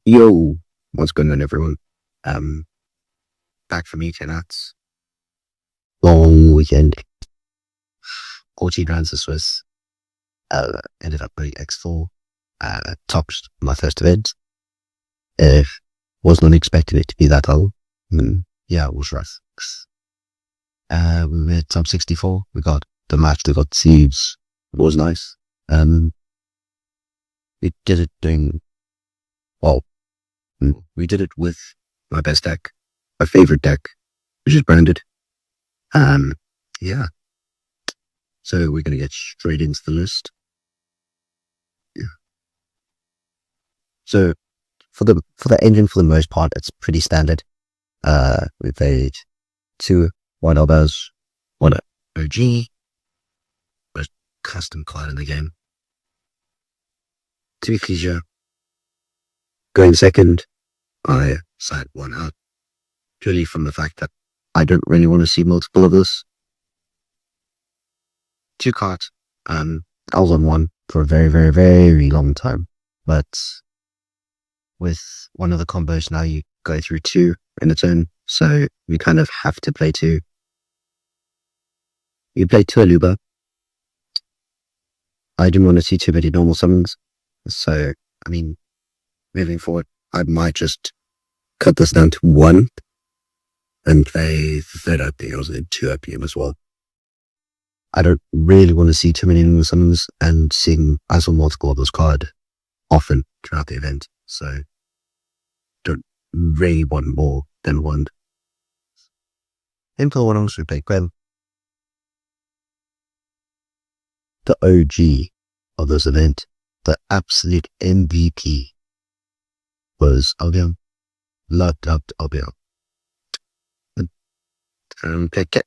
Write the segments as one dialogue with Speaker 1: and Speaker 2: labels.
Speaker 1: Yo, what's going on, everyone? Um, Back from UK nuts. Long weekend. 14 rounds of Swiss. Ended up going X4. Topped my first event. Was not expecting it to be that long. Yeah, it was rough. We made top 64. We got the match. We got seeds. It was nice. We did it doing well. We did it with my best deck, my favorite deck, which is branded. Yeah. So we're gonna get straight into the list. Yeah. So for the engine, for the most part, it's pretty standard. We played 2 white elbows, 1 OG, was custom card in the game. 2 Ecclesia. Going second, I side 1 out, purely from the fact that I don't really want to see multiple of this. 2 cards. I was on 1 for a very, very, very long time, but with one of the combos now you go through 2 in a turn, so you kind of have to play 2. You play 2 Aluba. I didn't want to see too many normal summons, so I mean, moving forward, I might just cut this down to 1 and play the 3rd opening. I was in 2 opening as well. I don't really want to see too many normal summons, and seeing as a multiple of this card often throughout the event, so don't really want more than 1. Info 1 also play Quem. The OG of this event, the absolute MVP, was Albion. Loved Albion. Play Kit.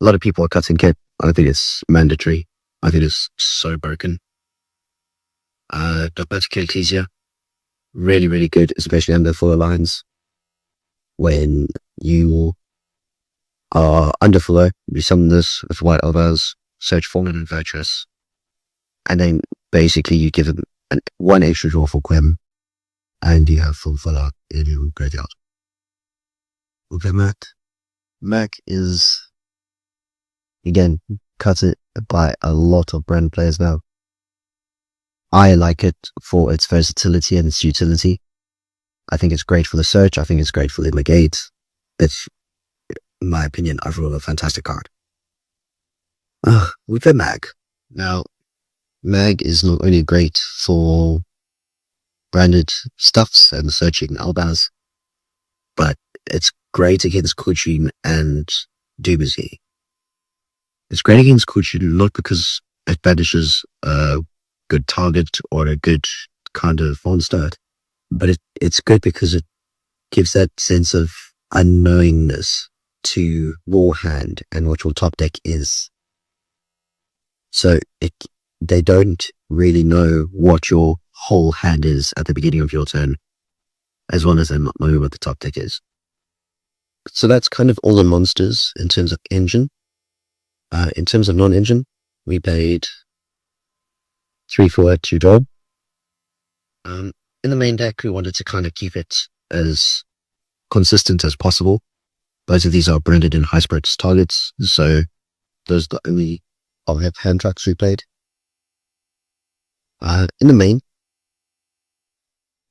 Speaker 1: A lot of people are cutting Kit. I think it's mandatory. I think it's so broken. The better kill easier. Really, really good, especially under full lines. When you are under flow, you summon this with white elbows, search Fallen and Virtuous, and then basically you give them 1 extra draw for Quem, and you have full art in your graveyard. Okay, Mac is, again, cut it by a lot of brand players now. I like it for its versatility and its utility. I think it's great for the search. I think it's great for the negate. It's, in my opinion, overall a fantastic card. We play Mag. Now, Mag is not only great for branded stuffs and searching Albaz, but it's great against Kuchin and Dubazi. It's great against Kuchin not because it banishes a good target or a good kind of monster, but it's good because it gives that sense of unknowingness to your hand and what your top deck is. So they don't really know what your whole hand is at the beginning of your turn, as well as they not know what the top deck is. So that's kind of all the monsters in terms of engine. In terms of non-engine, we played 3 for 2 draw. In the main deck, we wanted to kind of keep it as consistent as possible. Both of these are branded in high spreads targets, so those are the only hand tracks we played. In the main,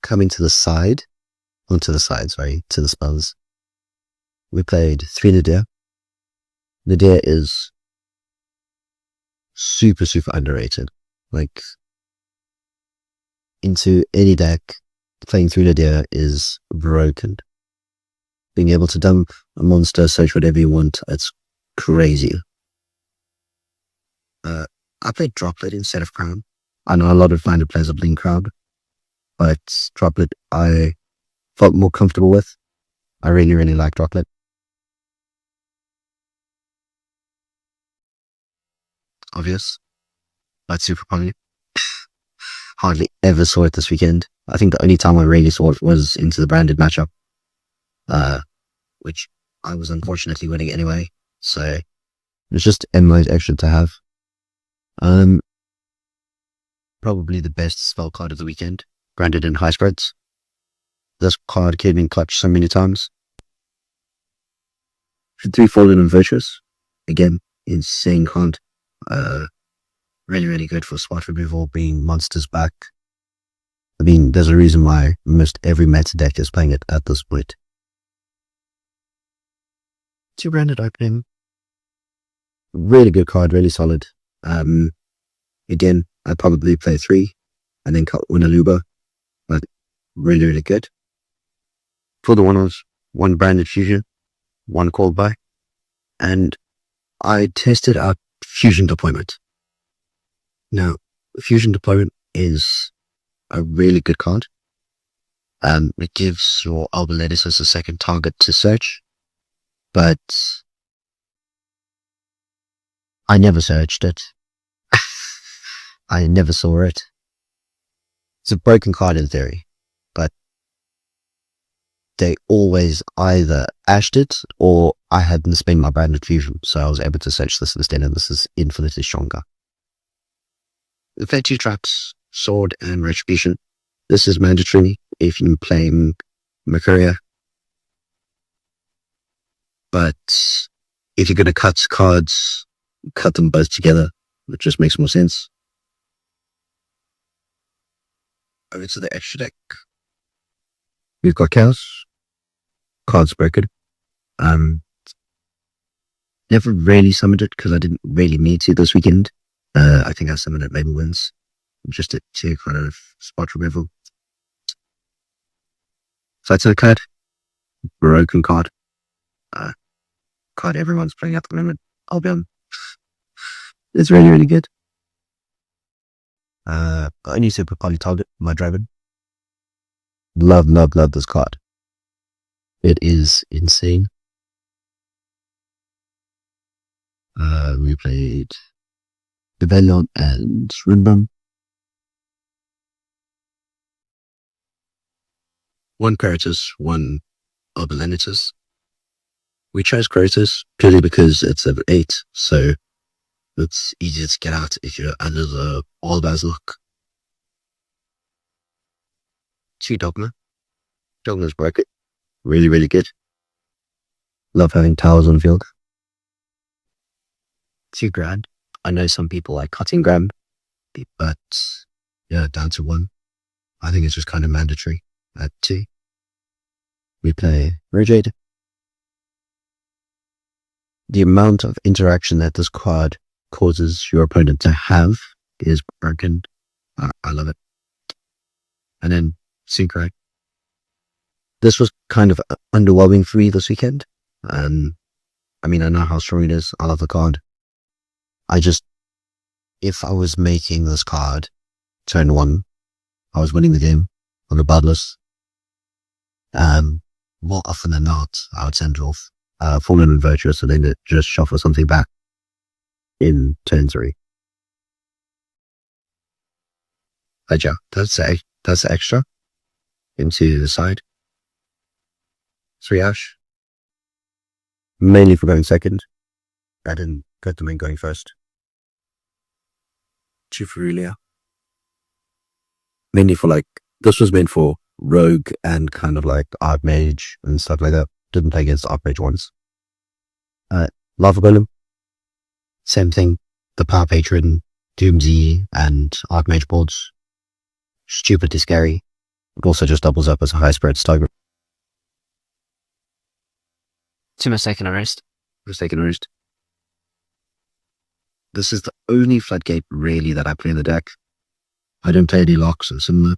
Speaker 1: coming to the side, to the spells, we played 3 Nadir. Nadir is super, super underrated. Like, into any deck, playing 3 Nadir is broken. Being able to dump a monster, search whatever you want, it's crazy. I played Droplet instead of Crown. I know a lot of Finder players are playing Crown, but Droplet I felt more comfortable with. I really, really like Droplet. Obvious. But Super Pony. Hardly ever saw it this weekend. I think the only time I really saw it was into the branded matchup, which I was unfortunately winning anyway. So it's just M-mode extra to have. Probably the best spell card of the weekend, branded in high spreads. This card came in clutch so many times. 3 Fallen and Virtuous. Again, insane card. Really, really good for spot removal, being monsters back. I mean, there's a reason why almost every meta deck is playing it at this point. 2 branded opening. Really good card, really solid. Again, I'd probably play 3 and then cut Unaluba, but really, really good. For the one-offs, 1 branded fusion, 1 called by, and I tested out fusion deployment. Now, fusion deployment is a really good card. It gives your Albiletis as a second target to search, but I never searched it. I never saw it. It's a broken card in theory, but they always either ashed it or I hadn't spent my branded fusion, so I was able to search this instead, and this is infinitely stronger. The Fetchy Traps, Sword, and Retribution. This is mandatory if you play Mercuria. But if you're going to cut cards, cut them both together. It just makes more sense. Over to the extra deck. We've got Chaos. Cards broken. Never really summoned it because I didn't really need to this weekend. I think I summoned it maybe once. Just to kind of spot removal. Side to the card. Broken card. Card everyone's playing at the moment. I'll be on. It's really, really good. Only super poly target, my Draven. Love this card. It is insane. We played Rebellion and Rinbum. 1 Kratos, 1 Albilenitus. We chose Kratos purely because it's level 8, so it's easier to get out if you're under the All Basilisk. 2 Dogma. Dogma's broken. Really, really good. Love having towers on the field. 2 Grand. I know some people like cutting Grand, but yeah, down to 1. I think it's just kind of mandatory at 2. We play Rojade. The amount of interaction that this card causes your opponent to have is broken. I love it. And then Synchro. This was kind of underwhelming for me this weekend. I mean, I know how strong it is. I love the card. If I was making this card turn 1, I was winning the game regardless. More often than not, I would send off Fallen and Virtuous and then just shuffle something back in turn 3. Yeah, that's the extra into the side. 3 Ash. Mainly for going second. I didn't get them in going first. 2 Ferulia. Mainly for this was meant for Rogue and kind of like Archmage and stuff like that. Didn't play against Archmage once. Lava Golem. Same thing. The Power Patron, Doomsy, and Archmage boards. Stupidly scary. It also just doubles up as a high spread stagger.
Speaker 2: To Mistaken Arrest.
Speaker 1: This is the only floodgate really that I play in the deck. I don't play any locks or similar.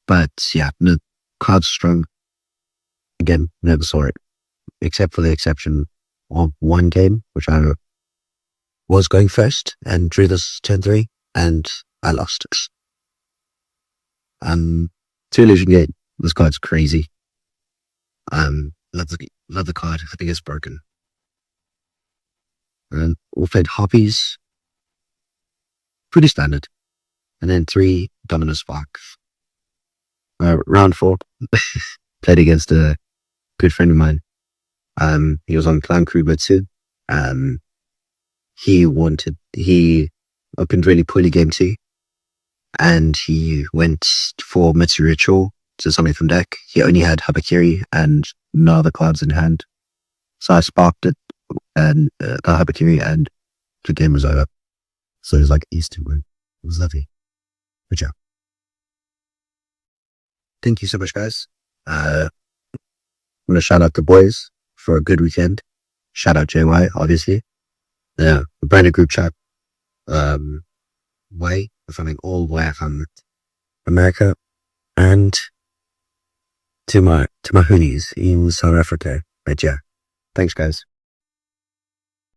Speaker 1: But yeah, the card's strong. Again, never saw it. Except for the exception of 1 game, which I was going first and drew this turn 3 and I lost it. 2 Illusion Gate. This card's crazy. Love the card. I think it's broken. And we played Hoppies. Pretty standard. And then 3 Dominus Spark. Round 4. Played against a good friend of mine. He was on Clan Crew too. He opened really poorly game 2. and he went for Mitsu Ritual to something from deck. He only had Habakiri and no other cards in hand. So I sparked it and the Habakiri, and the game was over. So it was like Easter win. It was lovely. Good job. Thank you so much, guys. I'm going to shout out the boys for a good weekend. Shout out JY, obviously. Yeah, the branded group chat. Way, filming all the way from America, and to my hoonies in South Africa. But yeah, thanks, guys.